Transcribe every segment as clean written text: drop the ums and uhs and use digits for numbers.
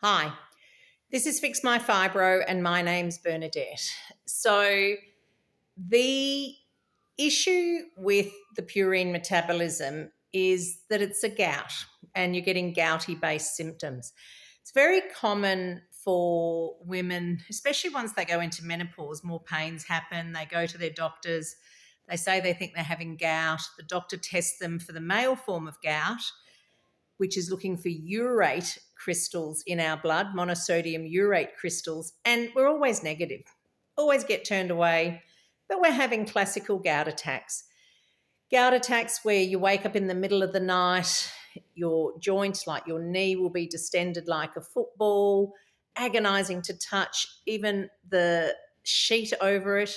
Hi, this is Fix My Fibro, and my name's Bernadette. So, the issue with the purine metabolism is that it's a gout and you're getting gouty based symptoms. It's very common for women, especially once they go into menopause, more pains happen. They go to their doctors, they say they think they're having gout. The doctor tests them for the male form of gout, which is looking for urate crystals in our blood, monosodium urate crystals, and we're always negative, always get turned away, but we're having classical gout attacks. Gout attacks where you wake up in the middle of the night, your joint, like your knee, will be distended like a football, agonizing to touch, even the sheet over it.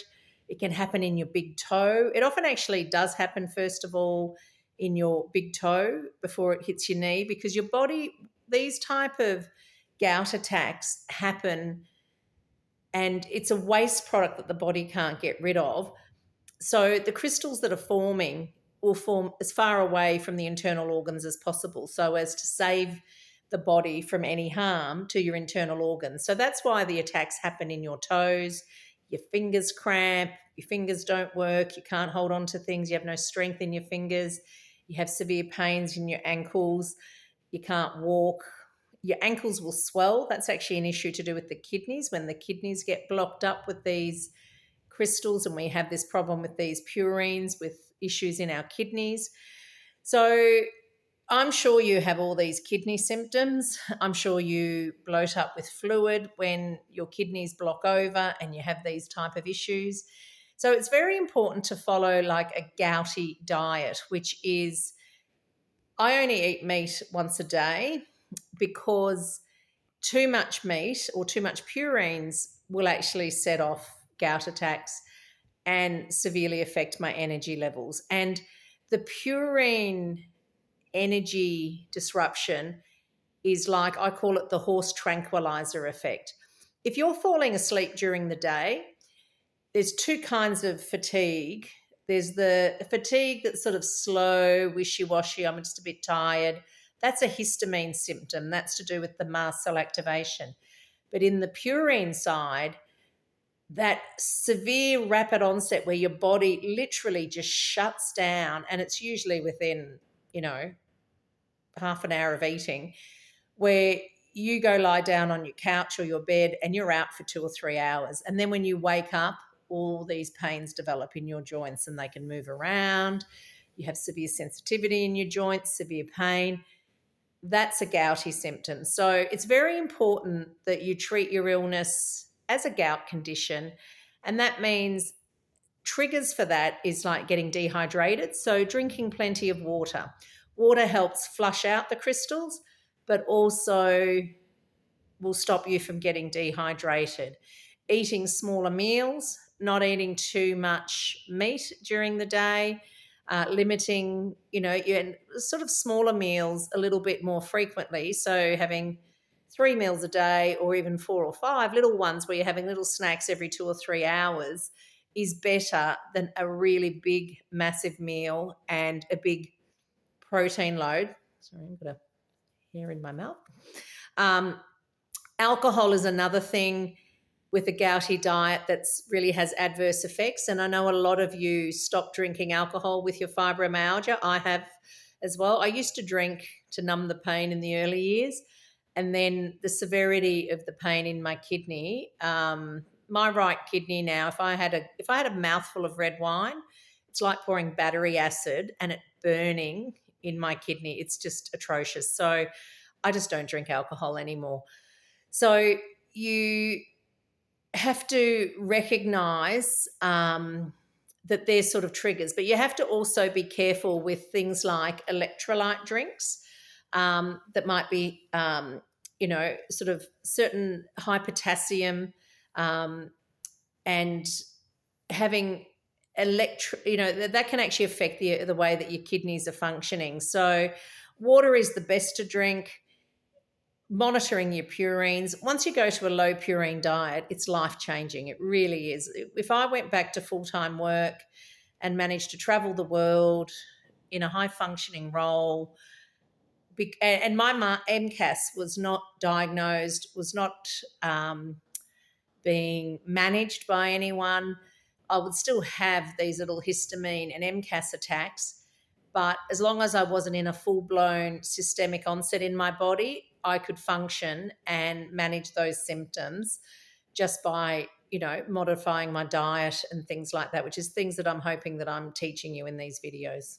It can happen in your big toe. It often actually does happen, first of all, in your big toe before it hits your knee, because your body, these type of gout attacks happen and it's a waste product that the body can't get rid of. So the crystals that are forming will form as far away from the internal organs as possible, so as to save the body from any harm to your internal organs. So that's why the attacks happen in your toes, your fingers cramp, your fingers don't work, you can't hold on to things, you have no strength in your fingers, you have severe pains in your ankles, you can't walk, your ankles will swell. That's actually an issue to do with the kidneys. When the kidneys get blocked up with these crystals, and we have this problem with these purines, with issues in our kidneys. So I'm sure you have all these kidney symptoms. I'm sure you bloat up with fluid when your kidneys block over and you have these type of issues. So it's very important to follow like a gouty diet, which is, I only eat meat once a day, because too much meat or too much purines will actually set off gout attacks and severely affect my energy levels. And the purine energy disruption is like, I call it the horse tranquilizer effect. If you're falling asleep during the day, there's two kinds of fatigue. There's the fatigue that's sort of slow, wishy-washy, I'm just a bit tired. That's a histamine symptom. That's to do with the mast cell activation. But in the purine side, that severe rapid onset where your body literally just shuts down, and it's usually within, half an hour of eating, where you go lie down on your couch or your bed and you're out for 2 or 3 hours. And then when you wake up, all these pains develop in your joints and they can move around. You have severe sensitivity in your joints, severe pain. That's a gouty symptom. So it's very important that you treat your illness as a gout condition. And that means triggers for that is like getting dehydrated. So drinking plenty of water. Water helps flush out the crystals, but also will stop you from getting dehydrated. Eating smaller meals, not eating too much meat during the day, limiting, sort of smaller meals a little bit more frequently. So having 3 meals a day, or even 4 or 5 little ones where you're having little snacks every 2 or 3 hours, is better than a really big, massive meal and a big protein load. Sorry, I've got a hair in my mouth. Alcohol is another thing with a gouty diet that's really has adverse effects. And I know a lot of you stop drinking alcohol with your fibromyalgia. I have as well. I used to drink to numb the pain in the early years. And then the severity of the pain in my kidney, my right kidney now, if I had a mouthful of red wine, it's like pouring battery acid and it burning in my kidney. It's just atrocious. So I just don't drink alcohol anymore. So you have to recognize that there's sort of triggers, but you have to also be careful with things like electrolyte drinks that might be, sort of certain high potassium and having that can actually affect the way that your kidneys are functioning. So water is the best to drink. Monitoring your purines. Once you go to a low purine diet, it's life-changing. It really is. If I went back to full-time work and managed to travel the world in a high-functioning role, and my MCAS was not diagnosed, was not being managed by anyone. I would still have these little histamine and MCAS attacks, but as long as I wasn't in a full-blown systemic onset in my body, I could function and manage those symptoms just by, modifying my diet and things like that, which is things that I'm hoping that I'm teaching you in these videos.